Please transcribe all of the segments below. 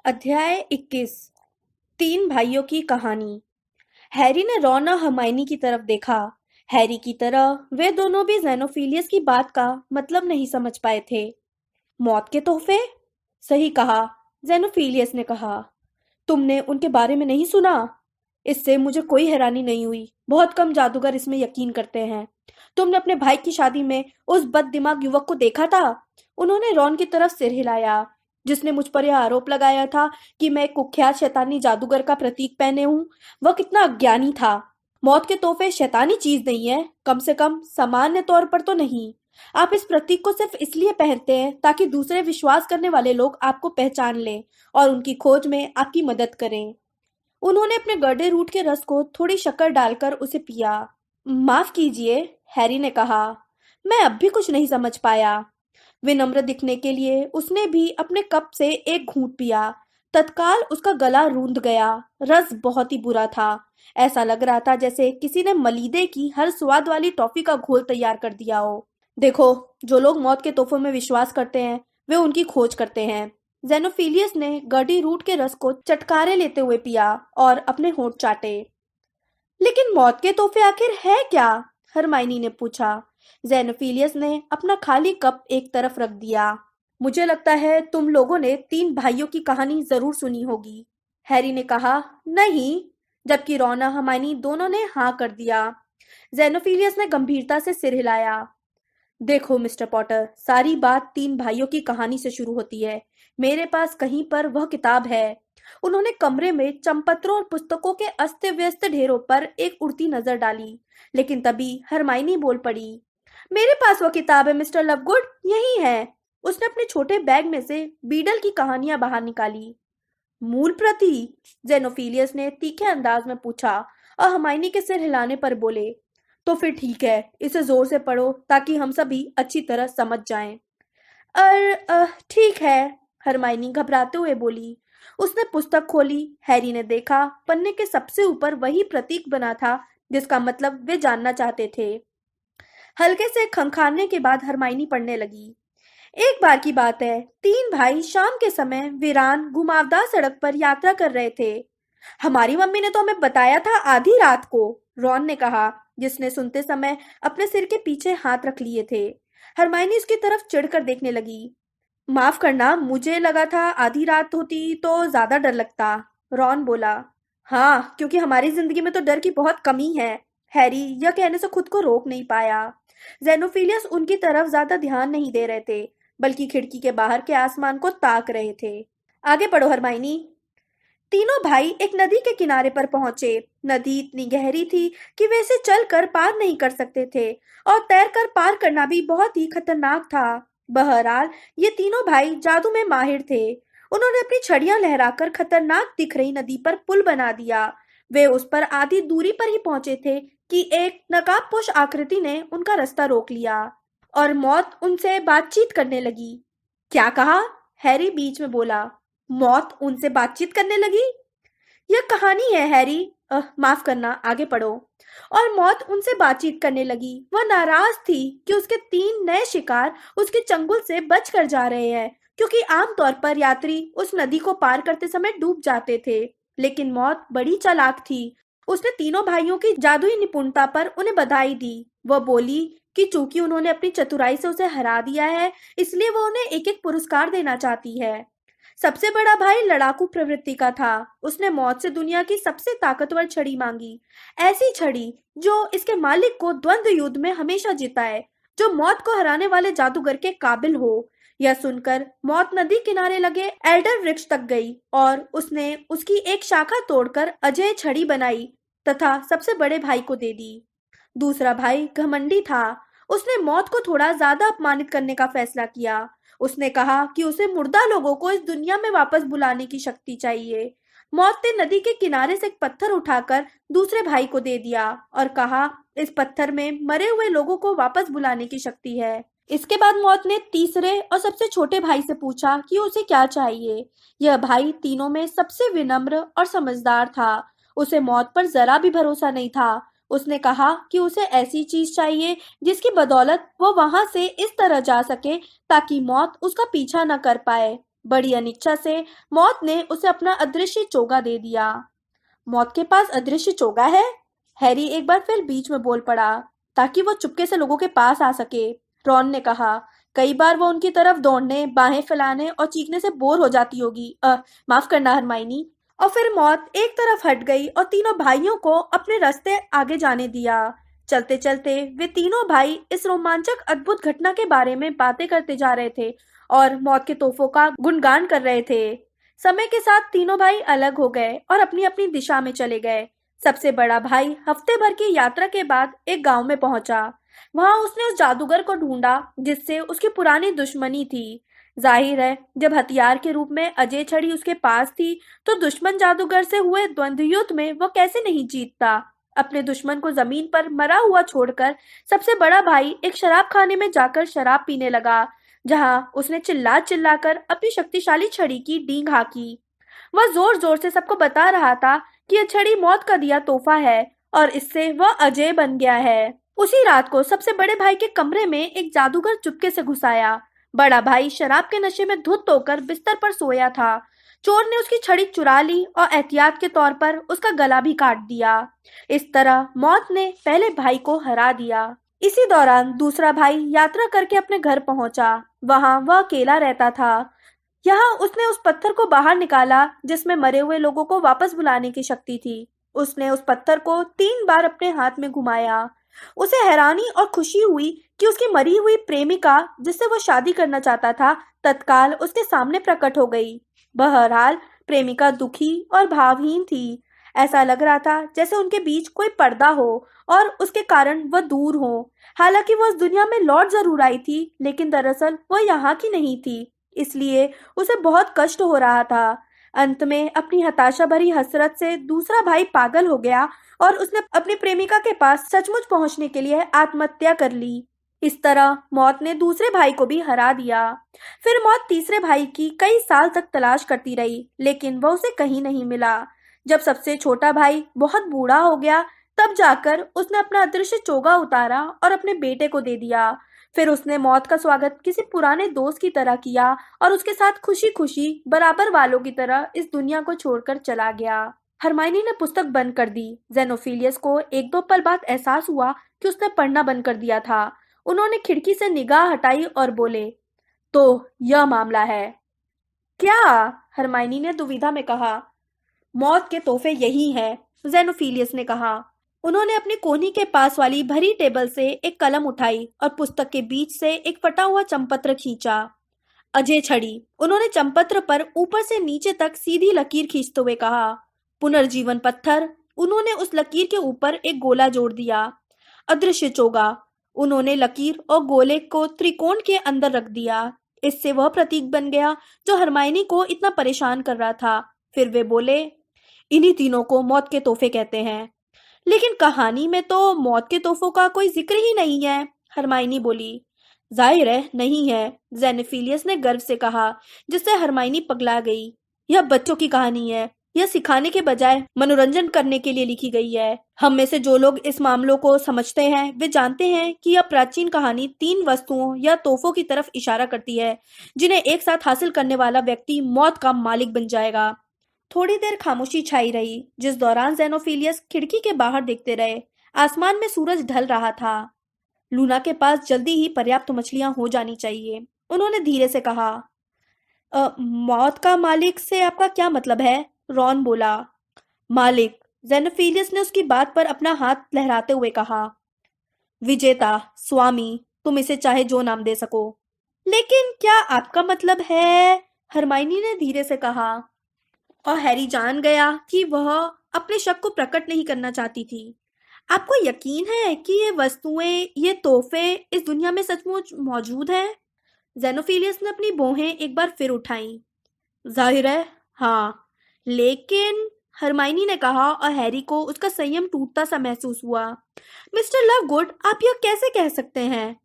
अध्याय 21। तीन भाइयों की कहानी। हैरी ने रॉन और हर्माइनी की तरफ देखा। हैरी की तरह वे दोनों भी ज़ेनोफिलियस की बात का मतलब नहीं समझ पाए थे। मौत के तोहफे? सही कहा, ज़ेनोफिलियस ने कहा। तुमने उनके बारे में नहीं सुना? इससे मुझे कोई हैरानी नहीं हुई। बहुत कम जादूगर इसमें यकीन करते हैं। तुमने अपने भाई की शादी में उस बददिमाग युवक को देखा था? उन्होंने रॉन की तरफ सिर हिलाया, जिसने मुझ पर यह आरोप लगाया था कि मैं एक कुख्यात शैतानी जादूगर का प्रतीक पहने हूँ। वह कितना अज्ञानी था। मौत के तोहफे शैतानी चीज नहीं है, कम से कम सामान्य तौर पर तो नहीं। आप इस प्रतीक को सिर्फ इसलिए पहनते हैं ताकि दूसरे विश्वास करने वाले लोग आपको पहचान लें और उनकी खोज में आपकी मदद करें। उन्होंने अपने गड्ढे रूट के रस को थोड़ी शक्कर डालकर उसे पिया। माफ कीजिए, हैरी ने कहा। मैं अब भी कुछ नहीं समझ पाया। विनम्र दिखने के लिए उसने भी अपने कप से एक घूंट पिया। तत्काल उसका गला रूंध गया। रस बहुत ही बुरा था। ऐसा लग रहा था जैसे किसी ने मलीदे की हर स्वाद वाली टॉफी का घोल तैयार कर दिया हो। देखो, जो लोग मौत के तोहफों में विश्वास करते हैं वे उनकी खोज करते हैं। जेनोफिलियस ने गड्डी रूट के रस को चटकारे लेते हुए पिया और अपने होंठ चाटे। लेकिन मौत के तोहफे आखिर है क्या? हरमाइनी ने पूछा। जेनोफिलियस ने अपना खाली कप एक तरफ रख दिया। मुझे लगता है तुम लोगों ने तीन भाइयों की कहानी जरूर सुनी होगी, हैरी ने कहा। नहीं, जबकि रॉन और हरमाइनी दोनों ने हाँ कर दिया। जेनोफिलियस ने गंभीरता से सिर हिलाया। देखो मिस्टर पॉटर, सारी बात तीन भाइयों की कहानी से शुरू होती है। मेरे पास कहीं पर वह किताब है। उन्होंने कमरे में चंपत्रों और पुस्तकों के अस्त व्यस्त ढेरों पर एक उड़ती नजर डाली, लेकिन तभी हरमाइनी बोल पड़ी। मेरे पास वो किताब है मिस्टर लवगुड, यही है। उसने अपने छोटे बैग में से बीडल की कहानियां बाहर निकाली। मूल प्रति? जेनोफिलियस ने तीखे अंदाज में पूछा और हरमाइनी के सिर हिलाने पर बोले, तो फिर ठीक है, इसे जोर से पढ़ो ताकि हम सभी अच्छी तरह समझ जाएं। ठीक है, हरमाइनी घबराते हुए बोली। उसने पुस्तक खोली। हैरी ने देखा, पन्ने के सबसे ऊपर वही प्रतीक बना था जिसका मतलब वे जानना चाहते थे। हल्के से खंखाने के बाद हरमाइनी पढ़ने लगी। एक बार की बात है, तीन भाई शाम के समय वीरान घुमावदार सड़क पर यात्रा कर रहे थे। हमारी मम्मी ने तो हमें बताया था आधी रात को, रॉन ने कहा, जिसने सुनते समय अपने सिर के पीछे हाथ रख लिए थे। हरमाइनी उसकी तरफ चिढ़कर देखने लगी। माफ करना, मुझे लगा था आधी रात होती तो ज्यादा डर लगता, रॉन बोला। हाँ, क्योंकि हमारी जिंदगी में तो डर की बहुत कमी है, हैरी यह कहने से खुद को रोक नहीं पाया। जेनोफिलियस उनकी तरफ ज्यादा ध्यान नहीं दे रहे थे, बल्कि खिड़की के बाहर के आसमान को ताक रहे थे। आगे पढ़ो हरमाइनी। तीनों भाई एक नदी के किनारे पर पहुंचे। नदी इतनी गहरी थी कि वे इसे चलकर पार नहीं कर सकते थे और तैरकर पार करना भी बहुत ही खतरनाक था। बहरहाल ये तीनों भाई जादू में माहिर थे। उन्होंने अपनी छड़ियां लहराकर खतरनाक दिख रही नदी पर पुल बना दिया। वे उस पर आधी दूरी पर ही पहुंचे थे कि एक नकाबपोश आकृति ने उनका रास्ता रोक लिया और मौत उनसे बातचीत करने लगी। क्या कहा? हैरी बीच में बोला। मौत उनसे बातचीत करने लगी? यह कहानी है हैरी। माफ करना, आगे पढ़ो। और मौत उनसे बातचीत करने लगी। वह नाराज थी कि उसके तीन नए शिकार उसके चंगुल से बच कर जा रहे हैं, क्योंकि आमतौर पर यात्री उस नदी को पार करते समय डूब जाते थे। लेकिन मौत बड़ी चालाक थी। उसने तीनों भाइयों की जादुई निपुणता पर उन्हें बधाई दी। वह बोली कि चूंकि उन्होंने अपनी चतुराई से उसे हरा दिया है, इसलिए वह उन्हें एक एक पुरस्कार देना चाहती है। सबसे बड़ा भाई लड़ाकू प्रवृत्ति का था। उसने मौत से दुनिया की सबसे ताकतवर छड़ी मांगी, ऐसी छड़ी जो इसके मालिक को द्वंद्व युद्ध में हमेशा जिताए, जो मौत को हराने वाले जादूगर के काबिल हो। यह सुनकर मौत नदी किनारे लगे एल्डर वृक्ष तक गई और उसने उसकी एक शाखा तोड़कर अजय छड़ी बनाई तथा सबसे बड़े भाई को दे दी। दूसरा भाई घमंडी था। उसने मौत को थोड़ा ज्यादा अपमानित करने का फैसला किया। उसने कहा कि उसे मुर्दा लोगों को इस दुनिया में वापस बुलाने की शक्ति चाहिए। मौत ने नदी के किनारे से एक पत्थर उठाकर दूसरे भाई को दे दिया और कहा, इस पत्थर में मरे हुए लोगों को वापस बुलाने की शक्ति है। इसके बाद मौत ने तीसरे और सबसे छोटे भाई से पूछा कि उसे क्या चाहिए। यह भाई तीनों में सबसे विनम्र और समझदार था। उसे मौत पर जरा भी भरोसा नहीं था। उसने कहा कि उसे ऐसी चीज चाहिए जिसकी बदौलत वो वहां से इस तरह जा सके ताकि मौत उसका पीछा न कर पाए। बड़ी अनिच्छा से मौत ने उसे अपना अदृश्य चोगा दे दिया। मौत के पास अदृश्य चोगा है? हैरी एक बार फिर बीच में बोल पड़ा, ताकि वो चुपके से लोगों के पास आ सके। रॉन ने कहा, कई बार वो उनकी तरफ दौड़ने, बाहें फैलाने और चीखने से बोर हो जाती होगी। माफ करना हरमाइनी। और फिर मौत एक तरफ हट गई और तीनों भाइयों को अपने रास्ते आगे जाने दिया। चलते चलते वे तीनों भाई इस रोमांचक अद्भुत घटना के बारे में बातें करते जा रहे थे और मौत के तोहफों का गुणगान कर रहे थे। समय के साथ तीनों भाई अलग हो गए और अपनी अपनी दिशा में चले गए। सबसे बड़ा भाई हफ्ते भर की यात्रा के बाद एक गांव में पहुंचा। वहां उसने उस जादूगर को ढूंढा जिससे उसकी पुरानी दुश्मनी थी। जाहिर है, जब हथियार के रूप में अजय छड़ी उसके पास थी, तो दुश्मन जादूगर से हुए द्वंद्व युद्ध में वो कैसे नहीं जीतता। अपने दुश्मन को जमीन पर मरा हुआ छोड़कर सबसे बड़ा भाई एक शराब खाने में जाकर शराब पीने लगा, जहां उसने चिल्ला चिल्लाकर अपनी शक्तिशाली छड़ी की डींग हाकी। वह जोर जोर से सबको बता रहा था कि यह छड़ी मौत का दिया तोहफा है और इससे वह अजय बन गया है। उसी रात को सबसे बड़े भाई के कमरे में एक जादूगर चुपके से घुस आया। बड़ा भाई शराब के नशे में धुत होकर बिस्तर पर सोया था। चोर ने उसकी छड़ी चुरा ली और एहतियात के तौर पर उसका गला भी काट दिया। इस तरह मौत ने पहले भाई को हरा दिया। इसी दौरान दूसरा भाई यात्रा करके अपने घर पहुंचा। वहां वह अकेला रहता था। यहाँ उसने उस पत्थर को बाहर निकाला जिसमें मरे हुए लोगों को वापस बुलाने की शक्ति थी। उसने उस पत्थर को 3 बार अपने हाथ में घुमाया। उसे हैरानी और खुशी हुई कि उसकी मरी हुई प्रेमिका, जिससे वो शादी करना चाहता था, तत्काल उसके सामने प्रकट हो गई। बहरहाल प्रेमिका दुखी और भावहीन थी। ऐसा लग रहा था जैसे उनके बीच कोई पर्दा हो और उसके कारण वह दूर हो। हालांकि वह उस दुनिया में लौट जरूर आई थी, लेकिन दरअसल वह यहाँ की नहीं थी, इसलिए उसे बहुत कष्ट हो रहा था। अंत में अपनी हताशा भरी हसरत से दूसरा भाई पागल हो गया और उसने अपनी प्रेमिका के पास सचमुच पहुंचने के लिए आत्महत्या कर ली। इस तरह मौत ने दूसरे भाई को भी हरा दिया। फिर मौत तीसरे भाई की कई साल तक तलाश करती रही, लेकिन वह उसे कहीं नहीं मिला। जब सबसे छोटा भाई बहुत बूढ़ा हो गया, तब जाकर उसने अपना अदृश्य चोगा उतारा और अपने बेटे को दे दिया। फिर उसने मौत का स्वागत किसी पुराने दोस्त की तरह किया और उसके साथ खुशी खुशी बराबर वालों की तरह इस दुनिया को छोड़कर चला गया। हरमाइनी ने पुस्तक बंद कर दी। जेनोफिलियस को एक दो पल बाद एहसास हुआ कि उसने पढ़ना बंद कर दिया था। उन्होंने खिड़की से निगाह हटाई और बोले, तो यह मामला है क्या? हरमाइनी ने दुविधा में कहा। मौत के तोहफे यही हैं, जेनोफिलियस ने कहा। उन्होंने अपनी कोहनी के पास वाली भरी टेबल से एक कलम उठाई और पुस्तक के बीच से एक फटा हुआ चंपत्र खींचा। अजय छड़ी। उन्होंने चंपत्र पर ऊपर से नीचे तक सीधी लकीर खींचते हुए कहा। पुनर्जीवन पत्थर। उन्होंने उस लकीर के ऊपर एक गोला जोड़ दिया। अदृश्य चोगा। उन्होंने लकीर और गोले को त्रिकोण के अंदर रख दिया। इससे वह प्रतीक बन गया जो हरमाइनी को इतना परेशान कर रहा था। फिर वे बोले, इन्हीं तीनों को मौत के तोहफे कहते हैं। लेकिन कहानी में तो मौत के तोहफों का कोई जिक्र ही नहीं है, हरमाइनी बोली। जाहिर है नहीं है, जेनेफिलियस ने गर्व से कहा, जिससे हरमाइनी पगला गई। यह बच्चों की कहानी है। यह सिखाने के बजाय मनोरंजन करने के लिए लिखी गई है। हम में से जो लोग इस मामलों को समझते हैं वे जानते हैं कि यह प्राचीन कहानी 3 वस्तुओं या तोहफों की तरफ इशारा करती है, जिन्हें एक साथ हासिल करने वाला व्यक्ति मौत का मालिक बन जाएगा। थोड़ी देर खामोशी छाई रही, जिस दौरान जेनोफिलियस खिड़की के बाहर देखते रहे। आसमान में सूरज ढल रहा था। लूना के पास जल्दी ही पर्याप्त मछलियां हो जानी चाहिए, उन्होंने धीरे से कहा। मौत का मालिक से आपका क्या मतलब है? रॉन बोला। मालिक, जेनोफिलियस ने उसकी बात पर अपना हाथ लहराते हुए कहा। विजेता, स्वामी, तुम इसे चाहे जो नाम दे सको। लेकिन क्या आपका मतलब है? हरमाइनी ने धीरे से कहा। और हैरी जान गया कि वह अपने शक को प्रकट नहीं करना चाहती थी। आपको यकीन है कि ये वस्तुएं, ये तोहफे इस दुनिया में सचमुच मौजूद हैं? जेनोफिलियस ने अपनी भौहें एक बार फिर उठाई। जाहिर है, हाँ। लेकिन, हरमाइनी ने कहा और हैरी को उसका संयम टूटता सा महसूस हुआ। मिस्टर लवगुड, आप यह कैसे कह सकते हैं?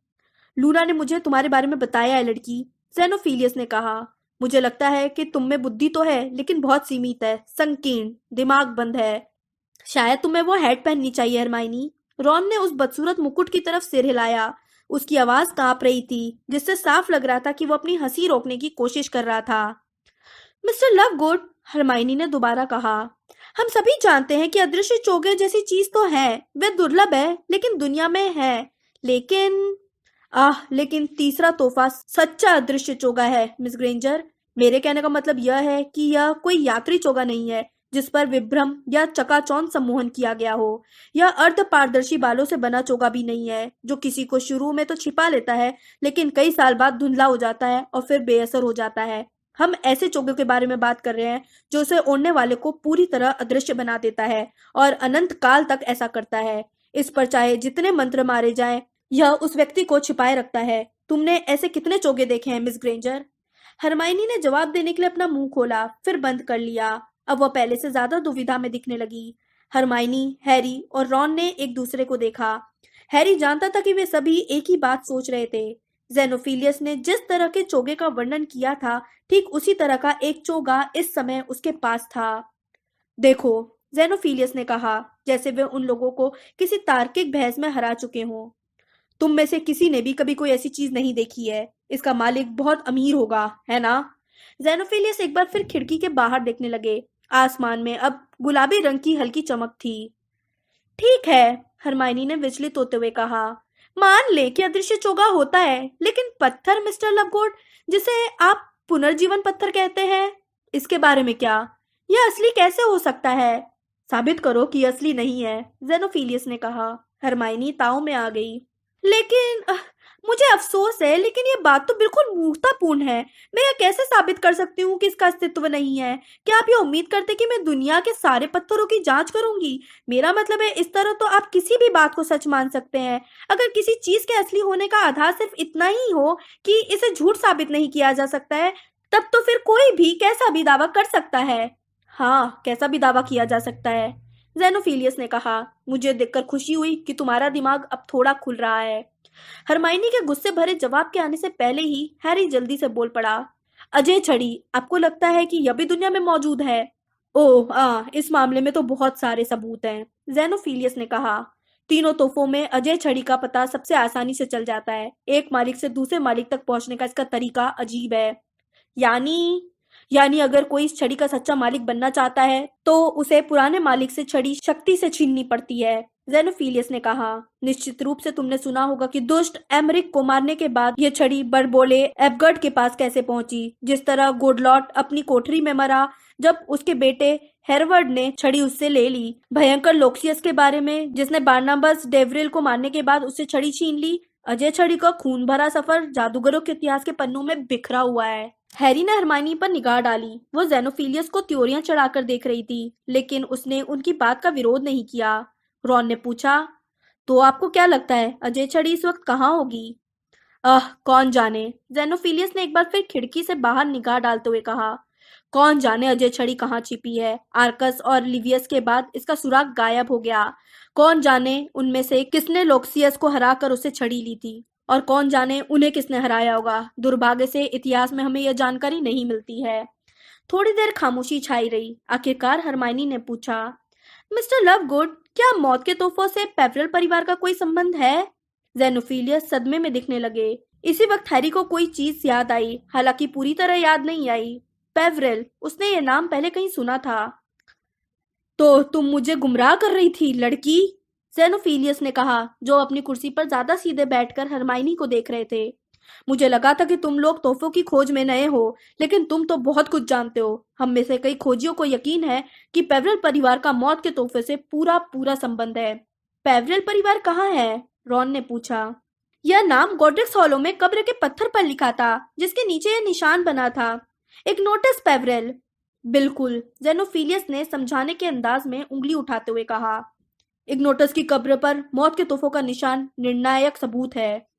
लूना ने मुझे तुम्हारे बारे में बताया है लड़की, जेनोफिलियस ने कहा। मुझे लगता है कि तुम में बुद्धि तो है, लेकिन बहुत सीमित है, संकीर्ण, दिमाग बंद है। शायद तुम्हें वो हैट पहननी चाहिए, हरमाइनी। रॉन ने उस बदसूरत मुकुट की तरफ सिर हिलाया। उसकी आवाज कांप रही थी, जिससे साफ लग रहा था कि वो अपनी हंसी रोकने की कोशिश कर रहा था। मिस्टर लवगुड, हरमाइनी ने दोबारा कहा, हम सभी जानते हैं कि अदृश्य चोगे जैसी चीज तो है, वे दुर्लभ है लेकिन दुनिया में है। लेकिन तीसरा तोहफा सच्चा अदृश्य चोगा है मिस ग्रेंजर। मेरे कहने का मतलब यह है कि यह कोई यात्री चोगा नहीं है जिस पर विभ्रम या चकाचौंध सम्मोहन किया गया हो। यह अर्ध पारदर्शी बालों से बना चोगा भी नहीं है जो किसी को शुरू में तो छिपा लेता है लेकिन कई साल बाद धुंधला हो जाता है और फिर बेअसर हो जाता है। हम ऐसे चोगे के बारे में बात कर रहे हैं जो उसे ओढ़ने वाले को पूरी तरह अदृश्य बना देता है और अनंत काल तक ऐसा करता है। इस पर चाहे जितने मंत्र मारे जाएं, यह उस व्यक्ति को छिपाए रखता है। तुमने ऐसे कितने चोगे देखे हैं मिस ग्रेंजर? हरमाइनी ने जवाब देने के लिए अपना मुंह खोला, फिर बंद कर लिया। अब वह पहले से ज्यादा दुविधा में दिखने लगी। हरमाइनी, हैरी और रॉन ने एक दूसरे को देखा। हैरी जानता था कि वे सभी एक ही बात सोच रहे थे। जेनोफिलियस ने जिस तरह के चोगे का वर्णन किया था, ठीक उसी तरह का एक चोगा इस समय उसके पास था। देखो, जेनोफिलियस ने कहा, जैसे वे उन लोगों को किसी तार्किक बहस में हरा चुके हों। तुम में से किसी ने भी कभी कोई ऐसी चीज नहीं देखी है। इसका मालिक बहुत अमीर होगा, है ना? जेनोफिलियस एक बार फिर खिड़की के बाहर देखने लगे। आसमान में अब गुलाबी रंग की हल्की चमक थी। ठीक है, हरमाइनी ने विचलित होते हुए कहा, मान ले कि अदृश्य चोगा होता है, लेकिन पत्थर मिस्टर लवगुड, जिसे आप पुनर्जीवन पत्थर कहते हैं, इसके बारे में क्या? यह असली कैसे हो सकता है? साबित करो कि यह असली नहीं है, जेनोफिलियस ने कहा। हरमाइनी ताव में आ गई। लेकिन मुझे अफसोस है, लेकिन ये बात तो बिल्कुल मूर्खतापूर्ण है। मैं यह कैसे साबित कर सकती हूँ कि इसका अस्तित्व नहीं है? क्या आप ये उम्मीद करते कि मैं दुनिया के सारे पत्थरों की जांच करूंगी? मेरा मतलब है, इस तरह तो आप किसी भी बात को सच मान सकते हैं। अगर किसी चीज के असली होने का आधार सिर्फ इतना ही हो कि इसे झूठ साबित नहीं किया जा सकता है, तब तो फिर कोई भी कैसा भी दावा कर सकता है। हाँ, कैसा भी दावा किया जा सकता है, जेनोफिलियस ने कहा। मुझे देखकर खुशी हुई कि तुम्हारा दिमाग अब थोड़ा खुल रहा है। हरमाइनी के गुस्से भरे जवाब के आने से पहले ही हैरी जल्दी से बोल पड़ा। अजय छड़ी, आपको लगता है कि यह भी दुनिया में मौजूद है? ओह, इस मामले में तो बहुत सारे सबूत हैं, जेनोफिलियस ने कहा। तीनों तोहफों में अजय छड़ी का पता सबसे आसानी से चल जाता है। एक मालिक से दूसरे मालिक तक पहुंचने का इसका तरीका अजीब है। यानी यानी अगर कोई इस छड़ी का सच्चा मालिक बनना चाहता है तो उसे पुराने मालिक से छड़ी शक्ति से छीननी पड़ती है, जेनोफिलियस ने कहा। निश्चित रूप से तुमने सुना होगा कि दुष्ट एमरिक को मारने के बाद यह छड़ी बड़बोले एबगर्ड के पास कैसे पहुंची। जिस तरह गोडलॉट अपनी कोठरी में मरा जब उसके बेटे हेरवर्ड ने छड़ी उससे ले ली। भयंकर लोक्सियस के बारे में, जिसने बारनाबस डेवरिल को मारने के बाद उससे छड़ी छीन ली। अजय छड़ी का खून भरा सफर जादूगरों के इतिहास के पन्नों में बिखरा हुआ है। हैरी ने हरमाइनी पर निगाह डाली। वो जेनोफिलियस को त्योरियां चढ़ाकर देख रही थी, लेकिन उसने उनकी बात का विरोध नहीं किया। रॉन ने पूछा, तो आपको क्या लगता है अजय छड़ी इस वक्त कहाँ होगी? कौन जाने, जेनोफिलियस ने एक बार फिर खिड़की से बाहर निगाह डालते हुए कहा। कौन जाने अजय छड़ी कहाँ छिपी है। आर्कस और लिवियस के बाद इसका सुराग गायब हो गया। कौन जाने उनमें से किसने लोक्सियस को हराकर उसे छड़ी ली थी, और कौन जाने उन्हें किसने हराया होगा। दुर्भाग्य से इतिहास में हमें यह जानकारी नहीं मिलती है। थोड़ी देर खामोशी छाई रही। आखिरकार हरमाइनी ने पूछा, मिस्टर लवगुड, क्या मौत के तोहफों से पेवरल परिवार का कोई संबंध है? जेनोफिलियस सदमे में दिखने लगे। इसी वक्त हैरी को कोई चीज याद आई, हालांकि पूरी तरह याद नहीं आई। पेवरल, उसने ये नाम पहले कहीं सुना था। तो तुम मुझे गुमराह कर रही थी, लड़की, जेनोफिलियस ने कहा, जो अपनी कुर्सी पर ज्यादा सीधे बैठकर हरमाइनी को देख रहे थे। मुझे लगा था कि तुम लोग तोहफों की खोज में नए हो, लेकिन तुम तो बहुत कुछ जानते हो। हम में से कई खोजियों को यकीन है कि पेवरल परिवार का मौत के तोहफे से पूरा पूरा संबंध है। पेवरल परिवार कहाँ है? रॉन ने पूछा। यह नाम गॉड्रिक्स हॉलो में कब्र के पत्थर पर लिखा था, जिसके नीचे यह निशान बना था, इग्नोटस पेवरल। बिल्कुल, जेनोफिलियस ने समझाने के अंदाज में उंगली उठाते हुए कहा। इग्नोटस की कब्र पर मौत के तोहफों का निशान निर्णायक सबूत है।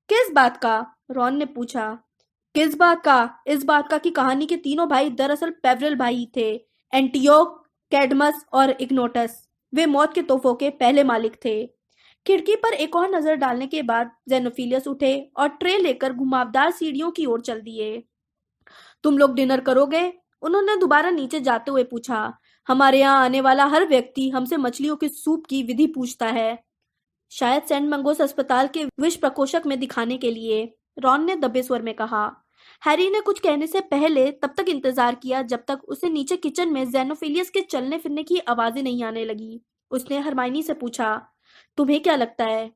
किस बात का? रॉन ने पूछा। किस बात का? इस बात का कि कहानी के तीनों भाई दरअसल पेवरल भाई थे, एंटियोक, कैडमस और इग्नोटस। वे मौत के तोहफों के पहले मालिक थे। खिड़की पर एक और नजर डालने के बाद जेनोफिलियस उठे और ट्रे लेकर घुमावदार सीढ़ियों की ओर चल दिए। तुम लोग डिनर करोगे? उन्होंने दोबारा नीचे जाते हुए पूछा। हमारे यहाँ आने वाला हर व्यक्ति हमसे मछलियों के सूप की विधि पूछता है। शायद सेंट मंगोस अस्पताल के विष प्रकोष्ठ में दिखाने के लिए, रॉन ने दबे स्वर में कहा। हैरी ने कुछ कहने से पहले तब तक इंतजार किया जब तक उसे नीचे किचन में ज़ेनोफिलियस के चलने फिरने की आवाजें नहीं आने लगी। उसने हरमाइनी से पूछा, तुम्हें क्या लगता है?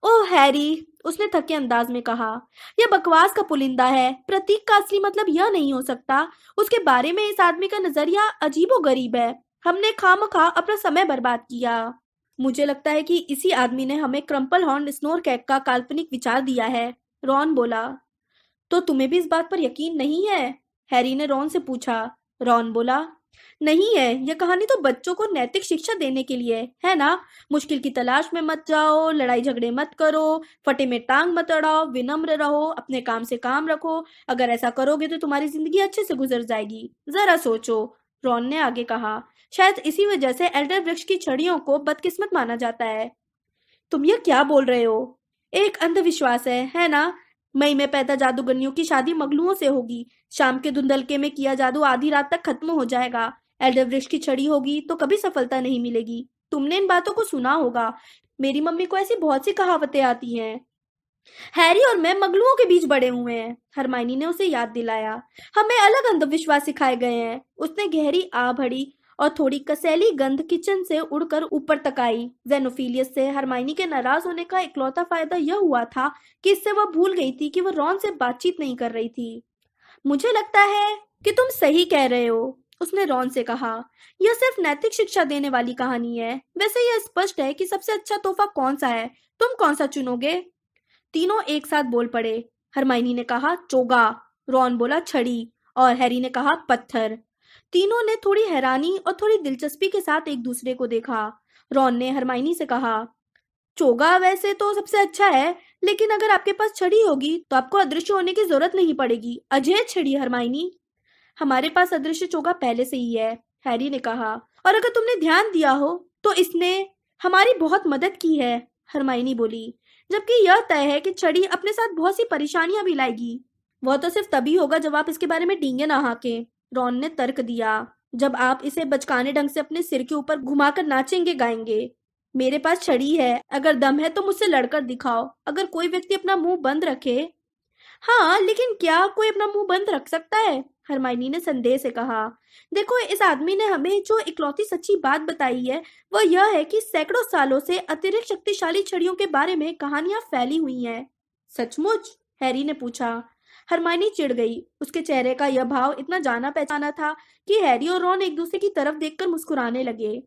ओह हैरी, उसने थके अंदाज में कहा, यह बकवास का पुलिंदा है। प्रतीक का असली मतलब यह नहीं हो सकता। उसके बारे में इस आदमी का नजरिया अजीबोगरीब है। हमने खामखा अपना समय बर्बाद किया। मुझे लगता है कि इसी आदमी ने हमें क्रम्पल हॉर्न स्नोरकैक का काल्पनिक विचार दिया है, रॉन बोला। तो तुम्हें भी इस बात पर यकीन नहीं है? हैरी ने रॉन से पूछा। रॉन बोला, नहीं है, यह कहानी तो बच्चों को नैतिक शिक्षा देने के लिए है ना। मुश्किल की तलाश में मत जाओ, लड़ाई झगड़े मत करो, फटे में टांग मत अड़ाओ, विनम्र रहो, अपने काम से काम रखो। अगर ऐसा करोगे तो तुम्हारी जिंदगी अच्छे से गुजर जाएगी। जरा सोचो, रॉन ने आगे कहा। शायद इसी वजह से एल्डर वृक्ष की छड़ियों को बदकिस्मत माना जाता है। तुम ये क्या बोल रहे हो? एक अंधविश्वास है ना? मई में पैदा जादूगरनियों की शादी मगलुओं से होगी। शाम के धुंधलके में किया जादू आधी रात तक खत्म हो जाएगा। एल्डर वृक्ष की छड़ी होगी तो कभी सफलता नहीं मिलेगी। तुमने इन बातों को सुना होगा। मेरी मम्मी को ऐसी बहुत सी कहावतें आती हैं। हैरी और मैं मगलुओं के बीच बड़े हुए हैं, हरमाइनी ने उसे याद दिलाया। हमें अलग अंधविश्वास सिखाए गए हैं। उसने गहरी आ भरी और थोड़ी कसैली गंध किचन से उड़कर ऊपर तक आई। जेनोफिलियस से हरमाइनी के नाराज होने का इकलौता फायदा यह हुआ था कि इससे वह भूल गई थी कि वह रॉन से बातचीत नहीं कर रही थी। मुझे लगता है कि तुम सही कह रहे हो, उसने रॉन से कहा। यह सिर्फ नैतिक शिक्षा देने वाली कहानी है। वैसे यह स्पष्ट है कि सबसे अच्छा तोहफा कौन सा है। तुम कौन सा चुनोगे? तीनों एक साथ बोल पड़े। हरमाइनी ने कहा चोगा, रॉन बोला छड़ी और हैरी ने कहा पत्थर। तीनों ने थोड़ी हैरानी और थोड़ी दिलचस्पी के साथ एक दूसरे को देखा। रॉन ने हरमाइनी से कहा, चोगा वैसे तो सबसे अच्छा है, लेकिन अगर आपके पास छड़ी होगी तो आपको अदृश्य होने की जरूरत नहीं पड़ेगी। अजय छड़ी हरमाइनी। हमारे पास अदृश्य चोगा पहले से ही है, हैरी ने कहा, और अगर तुमने ध्यान दिया हो तो इसने हमारी बहुत मदद की है, हरमाइनी बोली। जबकि यह तय है कि छड़ी अपने साथ बहुत सी परेशानियां भी लाएगी। वह तो सिर्फ तभी होगा जब आप इसके बारे में डींगे ना हाके, रॉन ने तर्क दिया। जब आप इसे बचकाने ढंग से अपने सिर के ऊपर घुमाकर नाचेंगे गाएंगे। मेरे पास छड़ी है, अगर दम है तो मुझसे लड़कर दिखाओ। अगर कोई व्यक्ति अपना मुंह बंद रखे। हाँ, लेकिन क्या कोई अपना मुंह बंद रख सकता है? हरमाइनी ने संदेह से कहा। देखो, इस आदमी ने हमें जो इकलौती सच्ची बात बताई है वह यह है कि सैकड़ों सालों से अतिरिक्त शक्तिशाली छड़ियों के बारे में कहानियां फैली हुई हैं। सचमुच? हैरी ने पूछा। हरमाइनी चिढ़ गई। उसके चेहरे का यह भाव इतना जाना पहचाना था कि हैरी और रॉन एक दूसरे की तरफ देखकर मुस्कुराने लगे।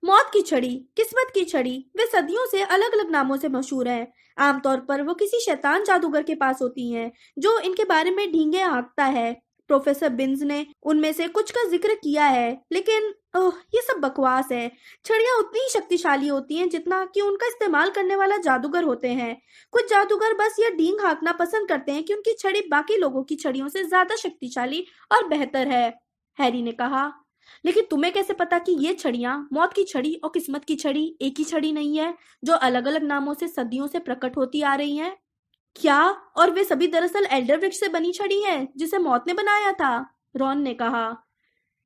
मौत की छड़ी, किस्मत की छड़ी, वे सदियों से अलग अलग नामों से मशहूर हैं। आमतौर पर वो किसी शैतान जादूगर के पास होती हैं जो इनके बारे में ढींगे हाँकता है। प्रोफेसर बिन्स ने उनमें से कुछ का जिक्र किया है, लेकिन ओह, ये सब बकवास है। छड़ियां उतनी ही शक्तिशाली होती हैं जितना कि उनका इस्तेमाल करने वाला जादूगर होते हैं। कुछ जादूगर बस ये डींग हाँकना पसंद करते हैं कि उनकी छड़ी बाकी लोगों की छड़ियों से ज्यादा शक्तिशाली और बेहतर है, हैरी ने कहा। लेकिन तुम्हें कैसे पता कि ये छड़ियां, मौत की छड़ी और किस्मत की छड़ी, एक ही छड़ी नहीं है जो अलग अलग नामों से सदियों से प्रकट होती आ रही हैं? क्या? और वे सभी दरअसल एल्डर वृक्ष से बनी छड़ी है जिसे मौत ने बनाया था, रॉन ने कहा।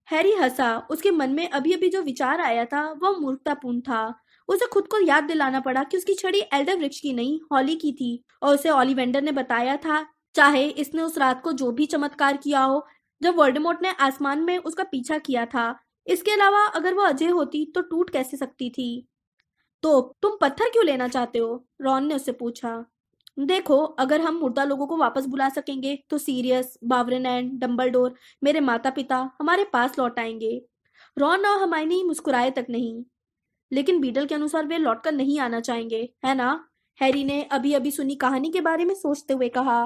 हैरी हंसा। उसके मन में अभी अभी जो विचार आया था वह मूर्खतापूर्ण था। उसे खुद को याद दिलाना पड़ा कि उसकी छड़ी एल्डर वृक्ष की नहीं, हॉली की थी, और उसे ओलिवेंडर ने बताया था। चाहे इसने उस रात को जो भी चमत्कार किया हो जब वोल्डेमॉर्ट ने आसमान में उसका पीछा किया था। इसके अलावा अगर वह अजय होती तो टूट कैसे सकती थी? तो तुम पत्थर क्यों लेना चाहते हो? रॉन ने उससे पूछा। देखो, अगर हम मुर्दा लोगों को वापस बुला सकेंगे तो सीरियस, बावरन, डम्बलडोर, मेरे माता पिता हमारे पास लौट आएंगे। रॉन और हरमाइनी मुस्कुराए तक नहीं। लेकिन बीडल के अनुसार वे लौटकर नहीं आना चाहेंगे, है ना? हैरी ने अभी अभी सुनी कहानी के बारे में सोचते हुए कहा।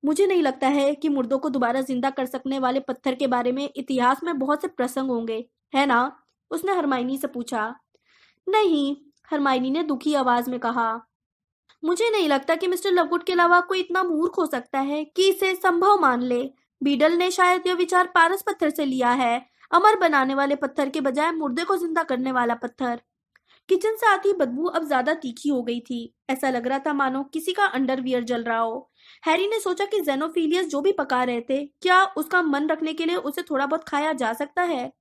मुझे नहीं लगता है कि मुर्दों को दोबारा जिंदा कर सकने वाले पत्थर के बारे में इतिहास में बहुत से प्रसंग होंगे, है ना? उसने हरमाइनी से पूछा। नहीं, हरमाइनी ने दुखी आवाज में कहा। मुझे नहीं लगता कि मिस्टर लवगुड के अलावा कोई इतना मूर्ख हो सकता है कि इसे संभव मान ले। बीडल ने शायद यह विचार पारस पत्थर से लिया है, अमर बनाने वाले पत्थर के बजाय मुर्दे को जिंदा करने वाला पत्थर। किचन से आती बदबू अब ज्यादा तीखी हो गई थी। ऐसा लग रहा था मानो किसी का अंडरवियर जल रहा हो। हैरी ने सोचा कि जेनोफिलियस जो भी पका रहे थे, क्या उसका मन रखने के लिए उसे थोड़ा बहुत खाया जा सकता है?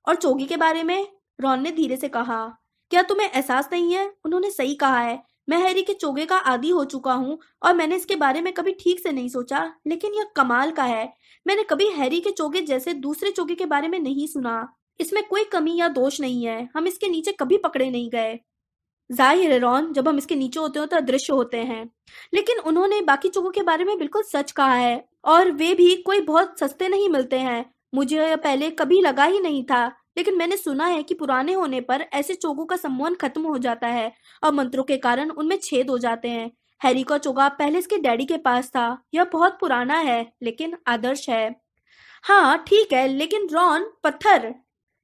और चोगी के बारे में? रॉन ने धीरे से कहा। क्या तुम्हें एहसास नहीं है? उन्होंने सही कहा है। मैं हैरी के चोगे का आदी हो चुका हूँ और मैंने इसके बारे में कभी ठीक से नहीं सोचा, लेकिन यह कमाल का है। मैंने कभी हैरी के चोगे जैसे दूसरे चोगे के बारे में नहीं सुना। इसमें कोई कमी या दोष नहीं है, हम इसके नीचे कभी पकड़े नहीं गए। जाहिर है रॉन, जब हम इसके नीचे होते हैं तो अदृश्य होते हैं, लेकिन उन्होंने बाकी चोगों के बारे में बिल्कुल सच कहा है, और वे भी कोई बहुत सस्ते नहीं मिलते हैं। मुझे यह पहले कभी लगा ही नहीं था, लेकिन मैंने सुना है कि पुराने होने पर ऐसे चोगों का सम्मोहन खत्म हो जाता है और मंत्रों के कारण उनमें छेद हो जाते हैं। हैरी का चोगा पहले इसके डैडी के पास था। यह बहुत पुराना है, लेकिन आदर्श है। हाँ ठीक है, लेकिन रॉन, पत्थर।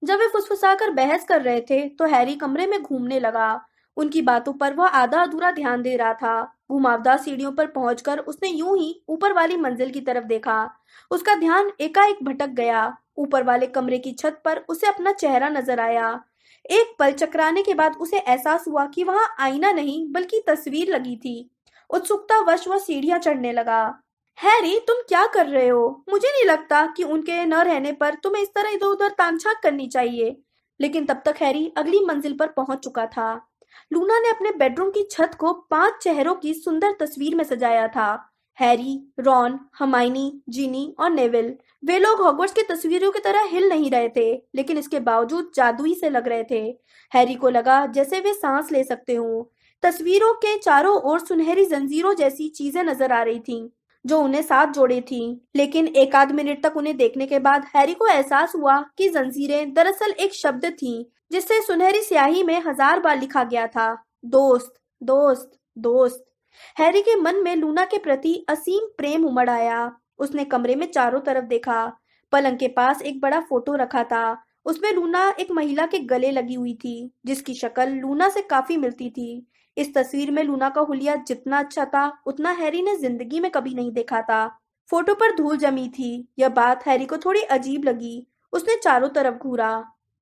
जब वे फुसफुसाकर बहस कर रहे थे तो हैरी कमरे में घूमने लगा। उनकी बातों पर वह आधा अधूरा ध्यान दे रहा था। घुमावदार सीढ़ियों पर पहुंचकर उसने यूं ही ऊपर वाली मंजिल की तरफ देखा। उसका ध्यान एकाएक भटक गया। ऊपर वाले कमरे की छत पर उसे अपना चेहरा नजर आया। एक पल चकराने के बाद उसे एहसास हुआ कि वहां आईना नहीं बल्कि तस्वीर लगी थी। उत्सुकतावश वह सीढ़ियां चढ़ने लगा। हैरी, तुम क्या कर रहे हो? मुझे नहीं लगता कि उनके न रहने पर तुम्हें इस तरह इधर उधर तामझाम करनी चाहिए। लेकिन तब तक हैरी अगली मंजिल पर पहुंच चुका था। लूना ने अपने बेडरूम की छत को 5 चेहरों की सुंदर तस्वीर में सजाया था। हैरी, रॉन, हर्माइनी, जिनी और नेविल। वे लोग हॉगवर्ट्स की तस्वीरों की तरह हिल नहीं रहे थे, लेकिन इसके बावजूद जादुई से लग रहे थे। हैरी को लगा जैसे वे सांस ले सकते हों। तस्वीरों के चारों ओर सुनहरी जंजीरों जैसी चीजें नजर आ रही थीं, जो उन्हें साथ जोड़े थी। लेकिन एक आध मिनट तक उन्हें देखने के बाद हैरी को एहसास हुआ कि जंजीरें दरअसल एक शब्द थीं, जिससे सुनहरी स्याही में 1000 बार लिखा गया था, दोस्त, दोस्त, दोस्त। हैरी के मन में लूना के प्रति असीम प्रेम उमड़ आया। उसने कमरे में चारों तरफ देखा। पलंग के पास एक बड़ा फोटो रखा था। उसमें लूना एक महिला के गले लगी हुई थी, जिसकी शक्ल लूना से काफी मिलती थी। इस तस्वीर में लूना का हुलिया जितना अच्छा था, उतना हैरी ने जिंदगी में कभी नहीं देखा था। फोटो पर धूल जमी थी। यह बात हैरी को थोड़ी अजीब लगी। उसने चारों तरफ घूरा।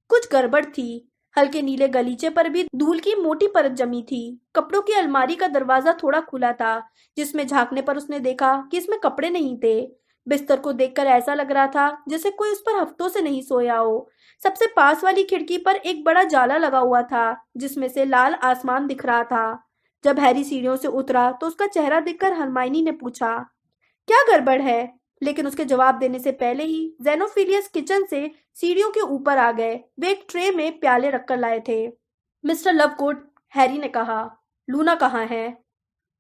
कुछ गड़बड़ थी। हल्के नीले गलीचे पर भी धूल की मोटी परत जमी थी। कपड़ों की अलमारी का दरवाजा थोड़ा खुला था, जिसमें झांकने पर उसने देखा कि इसमें कपड़े नहीं थे। बिस्तर को देखकर ऐसा लग रहा था जैसे कोई उस पर हफ्तों से नहीं सोया हो। सबसे पास वाली खिड़की पर एक बड़ा जाला लगा हुआ था, जिसमें से लाल आसमान दिख रहा था। जब हैरी सीढ़ियों से उतरा तो उसका चेहरा देखकर हरमाइनी ने पूछा, क्या गड़बड़ है? लेकिन उसके जवाब देने से पहले ही जेनोफिलियस किचन से सीढ़ियों के ऊपर आ गए। वे एक ट्रे में प्याले रखकर लाए थे। मिस्टर लवकुड, हैरी ने कहा, लूना कहाँ है?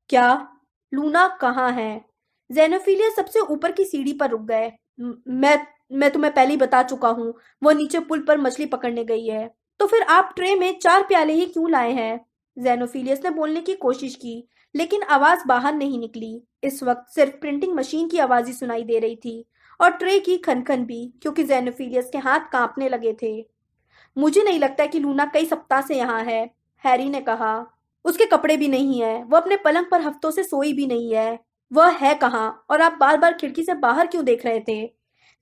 क्या? लूना कहाँ है? जेनोफिलियस सबसे ऊपर की सीढ़ी पर रुक गए। मैं तुम्हें पहले ही बता चुका हूँ, वो नीचे पुल पर मछली पकड़ने गई है। तो फिर आप ट्रे में 4 प्याले ही क्यों लाए हैं? जेनोफिलियस ने बोलने की कोशिश की, लेकिन आवाज बाहर नहीं निकली। इस वक्त सिर्फ प्रिंटिंग मशीन की आवाज ही सुनाई दे रही थी, और ट्रे की खनखन भी, क्योंकि जेनोफिलियस के हाथ कांपने लगे थे। मुझे नहीं लगता कि लूना कई सप्ताह से यहाँ है, हैरी ने कहा। उसके कपड़े भी नहीं है, वो अपने पलंग पर हफ्तों से सोई भी नहीं है। वह है कहाँ, और आप बार बार खिड़की से बाहर क्यों देख रहे थे?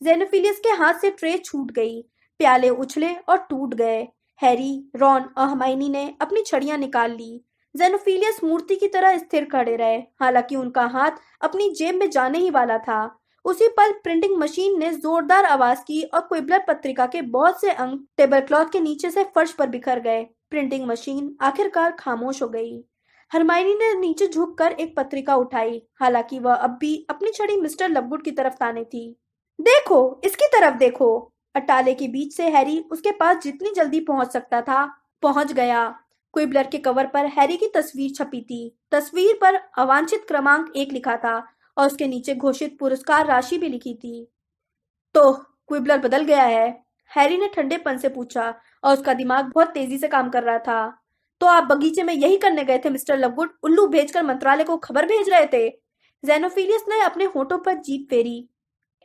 जेनोफिलियस के हाथ से ट्रे छूट गई। प्याले उछले और टूट गए। हैरी, रॉन और हर्माइनी ने अपनी छड़ियां निकाल ली। जेनोफिलियस मूर्ति की तरह स्थिर खड़े रहे, हालांकि उनका हाथ अपनी जेब में जाने ही वाला था। उसी पल प्रिंटिंग मशीन ने जोरदार आवाज की और क्विबलर पत्रिका के बहुत से अंक टेबल क्लॉथ के नीचे से फर्श पर बिखर गए। प्रिंटिंग मशीन आखिरकार खामोश हो गई। हरमाइनी ने नीचे झुककर एक पत्रिका उठाई, हालांकि वह अब भी अपनी छड़ी मिस्टर लववुड की तरफ ताने थी। देखो, इसकी तरफ देखो। अटाले के बीच से हैरी उसके पास जितनी जल्दी पहुंच सकता था, पहुंच गया। क्विबलर के कवर पर हैरी की तस्वीर छपी थी। तस्वीर पर अवांछित क्रमांक 1 लिखा था और उसके नीचे घोषित पुरस्कार राशि भी लिखी थी। तो क्विबलर बदल गया है? हैरी ने ठंडेपन से पूछा, और उसका दिमाग बहुत तेजी से काम कर रहा था। तो आप बगीचे में यही करने गए थे मिस्टर लववुड? उल्लू भेजकर मंत्रालय को खबर भेज रहे थे? जेनोफिलियस ने अपने होठों पर जीभ फेरी।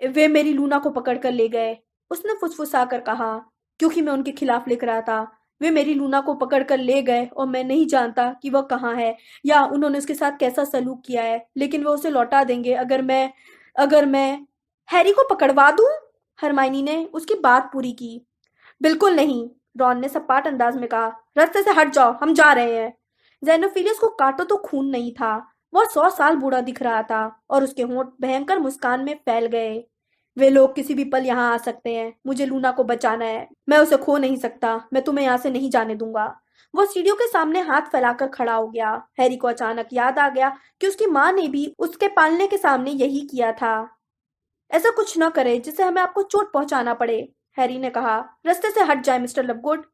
वे मेरी लूना को पकड़ कर ले गए, उसने फुसफुसा कर कहा, क्योंकि मैं उनके खिलाफ लिख रहा था। वे मेरी लूना को पकड़ कर ले गए और मैं नहीं जानता कि वह कहाँ है या उन्होंने उसके साथ कैसा सलूक किया है, लेकिन वो उसे लौटा देंगे अगर मैं हैरी को पकड़वा दूं? हरमाइनी ने उसकी बात पूरी की। बिल्कुल नहीं, रॉन ने सपाट अंदाज में कहा। रास्ते से हट जाओ, हम जा रहे हैं। जेनोफिलियस को काटो तो खून नहीं था। वह 100 साल बूढ़ा दिख रहा था और उसके होंठ भयंकर मुस्कान में फैल गए। वे लोग किसी भी पल यहाँ आ सकते हैं। मुझे लूना को बचाना है। मैं उसे खो नहीं सकता। मैं तुम्हें यहाँ से नहीं जाने दूंगा। वो सीढ़ियों के सामने हाथ फैलाकर खड़ा हो गया। हैरी को अचानक याद आ गया कि उसकी माँ ने भी उसके पालने के सामने यही किया था। ऐसा कुछ न करे जिससे हमें आपको चोट पहुंचाना पड़े, हैरी ने कहा। रास्ते से हट जाए मिस्टर लवगुड।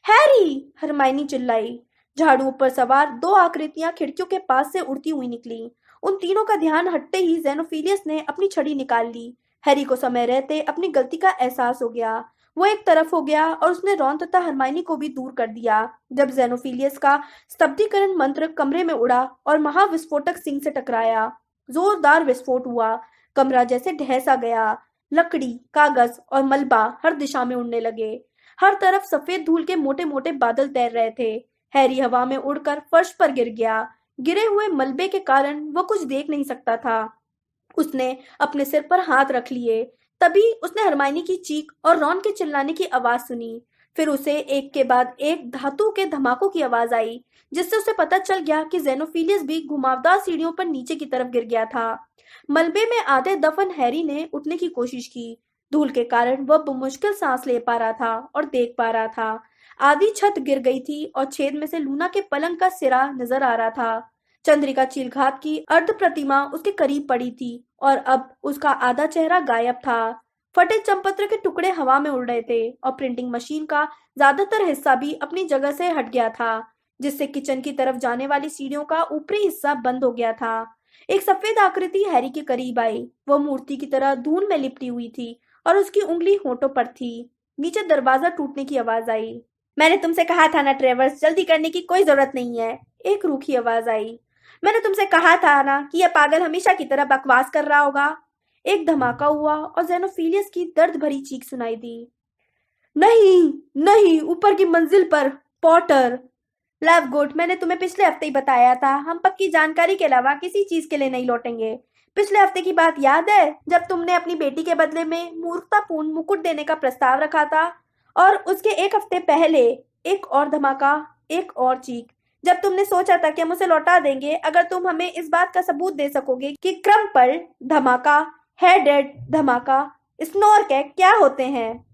हैरी! हरमाइनी चिल्लाई। झाड़ू पर सवार दो आकृतियां खिड़कियों के पास से उड़ती हुई निकली। उन तीनों का ध्यान हटते ही जेनोफिलियस ने अपनी छड़ी निकाल ली। हैरी को समय रहते अपनी गलती का एहसास हो गया। वो एक तरफ हो गया और उसने रॉन तथा हरमाइनी को भी दूर कर दिया। जब जेनोफिलियस का स्तब्धीकरण मंत्र कमरे में उड़ा और महाविस्फोटक सिंह से टकराया, जोरदार विस्फोट हुआ। कमरा जैसे ढह सा गया। लकड़ी, कागज और मलबा हर दिशा में उड़ने लगे। हर तरफ सफेद धूल के मोटे मोटे बादल तैर रहे थे। हैरी हवा में उड़कर फर्श पर गिर गया। गिरे हुए मलबे के कारण वो कुछ देख नहीं सकता था। उसने अपने सिर पर हाथ रख लिए। तभी उसने हरमाइनी की चीख और रॉन के चिल्लाने की आवाज सुनी। फिर उसे एक के बाद एक धातु के धमाकों की आवाज आई, जिससे उसे पता चल गया कि जेनोफिलियस भी घुमावदार सीढ़ियों पर नीचे की तरफ गिर गया था। मलबे में आधे दफन हैरी ने उठने की कोशिश की। धूल के कारण वह मुश्किल सांस ले पा रहा था और देख पा रहा था। आधी छत गिर गई थी और छेद में से लूना के पलंग का सिरा नजर आ रहा था। चंद्रिका चीलघात की अर्ध प्रतिमा उसके करीब पड़ी थी और अब उसका आधा चेहरा गायब था। फटे चंपत्र के टुकड़े हवा में उड़ रहे थे और प्रिंटिंग मशीन का ज्यादातर हिस्सा भी अपनी जगह से हट गया था, जिससे किचन की तरफ जाने वाली सीढ़ियों का ऊपरी हिस्सा बंद हो गया था। एक सफेद आकृति हैरी के करीब आई। वो मूर्ति की तरह धूल में लिपटी हुई थी और उसकी उंगली होठों पर थी। नीचे दरवाजा टूटने की आवाज आई। मैंने तुमसे कहा था ना ट्रेवर्स, जल्दी करने की कोई जरूरत नहीं है, एक रूखी आवाज आई। मैंने तुमसे कहा था ना कि यह पागल हमेशा की तरह बकवास कर रहा होगा। एक धमाका हुआ और जेनोफिलियस की दर्द भरी चीख सुनाई दी। नहीं, नहीं, ऊपर की मंजिल पर पॉटर। लवगुड, मैंने तुम्हें पिछले हफ्ते ही बताया था, हम पक्की जानकारी के अलावा किसी चीज के लिए नहीं लौटेंगे। पिछले हफ्ते की बात याद है, जब तुमने अपनी बेटी के बदले में मूर्खतापूर्ण मुकुट देने का प्रस्ताव रखा था? और उसके एक हफ्ते पहले एक और धमाका, एक और चीख, जब तुमने सोचा था कि हम उसे लौटा देंगे अगर तुम हमें इस बात का सबूत दे सकोगे कि क्रम्पल धमाका, हेडेड धमाका, स्नोरकैक क्या होते हैं।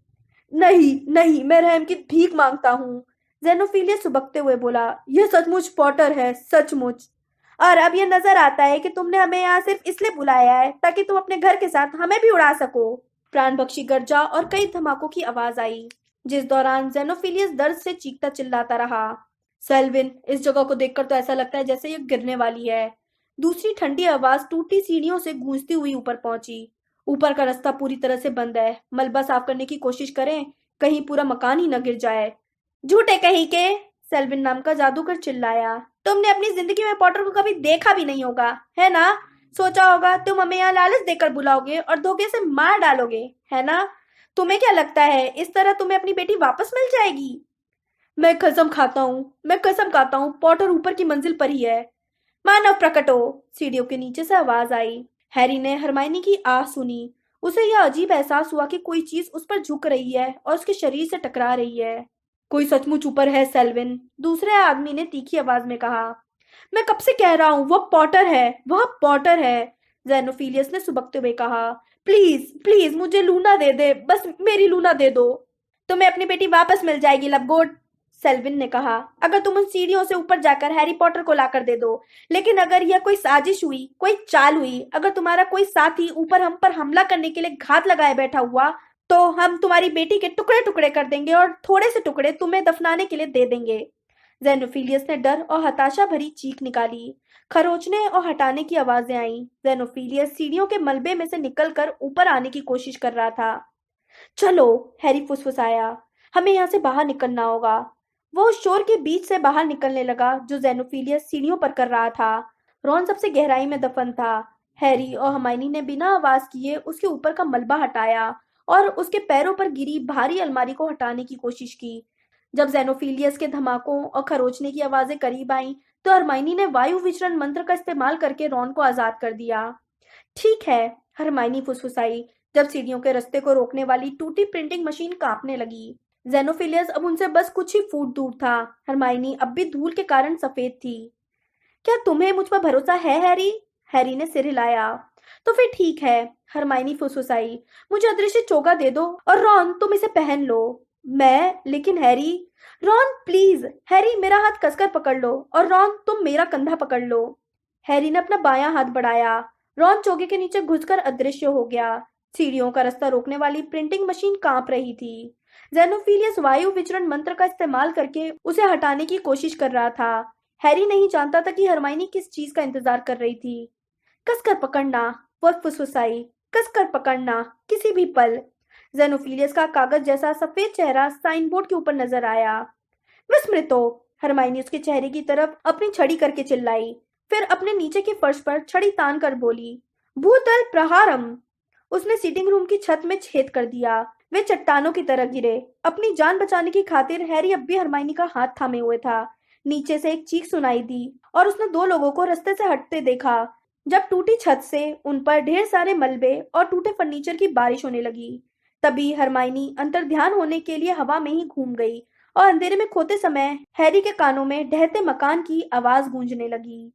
नहीं, नहीं, मैं रहम की भीख मांगता हूँ, जेनोफिलियस सुबकते हुए बोला। यह सचमुच पॉटर है, सचमुच। और अब यह नजर आता है कि तुमने हमें यहाँ सिर्फ इसलिए बुलाया है ताकि तुम अपने घर के साथ हमें भी उड़ा सको। प्राणभक्षी गर्जा और कई धमाकों की आवाज आई, जिस दौरान जेनोफिलियस दर्द से चीखता चिल्लाता रहा। सेल्विन, इस जगह को देखकर तो ऐसा लगता है जैसे ये गिरने वाली है। दूसरी ठंडी आवाज टूटी सीढ़ियों से गूंजती हुई ऊपर पहुंची। ऊपर का रास्ता पूरी तरह से बंद है। मलबा साफ करने की कोशिश करें, कहीं पूरा मकान ही न गिर जाए। झूठे कहीं के, सेल्विन नाम का जादूगर चिल्लाया। तुमने अपनी जिंदगी में पॉटर को कभी देखा भी नहीं होगा, है ना? सोचा होगा तुम हमें यहाँ लालच देकर बुलाओगे और धोखे से मार डालोगे, है ना? तुम्हें क्या लगता है इस तरह तुम्हें अपनी बेटी वापस मिल जाएगी? मैं कसम खाता हूँ, मैं कसम खाता हूँ, पॉटर ऊपर की मंजिल पर ही है। मानव प्रकट हो, सीढ़ियों के नीचे से आवाज आई। हैरी ने हरमाइनी की आह सुनी। उसे यह अजीब एहसास हुआ कि कोई चीज उस पर झुक रही है और उसके शरीर से टकरा रही है। कोई सचमुच ऊपर है सेल्विन, दूसरे आदमी ने तीखी आवाज में कहा। मैं कब से कह रहा हूँ, वह पॉटर है, वह पॉटर है, जेनोफिलियस ने सुबकते हुए कहा। प्लीज, प्लीज मुझे लूना दे दे, बस मेरी लूना दे दो। तुम्हें अपनी बेटी वापस मिल जाएगी लवगुड, सेल्विन ने कहा, अगर तुम उन सीढ़ियों से ऊपर जाकर हैरी पॉटर को लाकर दे दो। लेकिन अगर यह कोई साजिश हुई, कोई चाल हुई, अगर तुम्हारा कोई साथी ऊपर हम पर हमला करने के लिए घात लगाए बैठा हुआ, तो हम तुम्हारी बेटी के टुकड़े टुकड़े कर देंगे और थोड़े से टुकड़े तुम्हें दफनाने के लिए दे देंगे। जेनोफिलियस ने डर और हताशा भरी चीख निकाली। खरोचने और हटाने की आवाजें आईं। जेनोफिलियस सीढ़ियों के मलबे में से निकलकर ऊपर आने की कोशिश कर रहा था। चलो, हैरी फुसफुसाया, हमें यहाँ से बाहर निकलना होगा। वो उस शोर के बीच से बाहर निकलने लगा जो जेनोफिलियस सीढ़ियों पर कर रहा था। रॉन सबसे गहराई में दफन था। हैरी और हरमाइनी ने बिना आवाज किए उसके ऊपर का मलबा हटाया और उसके पैरों पर गिरी भारी अलमारी को हटाने की कोशिश की। जब जेनोफिलियस के धमाकों और खरोचने की आवाजें करीब आईं, तो हरमाइनी ने वायु विचरण मंत्र का इस्तेमाल करके रॉन को आजाद कर दिया। ठीक है, हरमाइनी फुसफुसाई, जब सीढ़ियों के रास्ते को रोकने वाली टूटी प्रिंटिंग मशीन कांपने लगी। जेनोफिलियस अब उनसे बस कुछ ही फुट दूर था। हरमाइनी अब भी धूल के कारण सफेद थी। क्या तुम्हें मुझ पर भरोसा है हैरी? हैरी ने सिर हिलाया। तो फिर ठीक है, हरमाइनी फुसफुसाई, मुझे अदृश्य चोगा दे दो और रॉन तुम इसे पहन लो। लेकिन हैरी। Ron please. हैरी मेरा हाथ कसकर पकड़ लो और रॉन तुम मेरा कंधा पकड़ लो। हैरी ने अपना बायां हाथ बढ़ाया। रॉन चौके के नीचे घुसकर अदृश्य हो गया। सीढ़ियों का रास्ता रोकने वाली प्रिंटिंग मशीन कांप रही थी। जेनोफिलियस वायु विचरण मंत्र का इस्तेमाल करके उसे हटाने की कोशिश कर रहा था। हैरी नहीं जानता था कि हरमाइनी किस चीज का इंतजार कर रही थी। कसकर पकड़ना, वो फुसफुसाई। कसकर पकड़ना, किसी भी पल। जेनोफिलियस का कागज जैसा सफेद चेहरा साइन बोर्ड के ऊपर नजर आया। विस्मृतो। हरमाइनी उसके चेहरे की तरफ अपनी छड़ी करके चिल्लाई। फिर अपने नीचे के फर्श पर छड़ी तान कर बोली, भूतल प्रहारम। उसने सीटिंग रूम की छत में छेद कर दिया। वे चट्टानों की तरह गिरे। अपनी जान बचाने की खातिर हैरी अब भी हरमाइनी का हाथ थामे हुए था। नीचे से एक चीख सुनाई दी और उसने दो लोगों को रास्ते से हटते देखा। जब टूटी छत से उन पर ढेर सारे मलबे और टूटे फर्नीचर की बारिश होने लगी। तभी हरमाइनी अंतर्ध्यान होने के लिए हवा में ही घूम गई और अंधेरे में खोते समय हैरी के कानों में ढहते मकान की आवाज गूंजने लगी।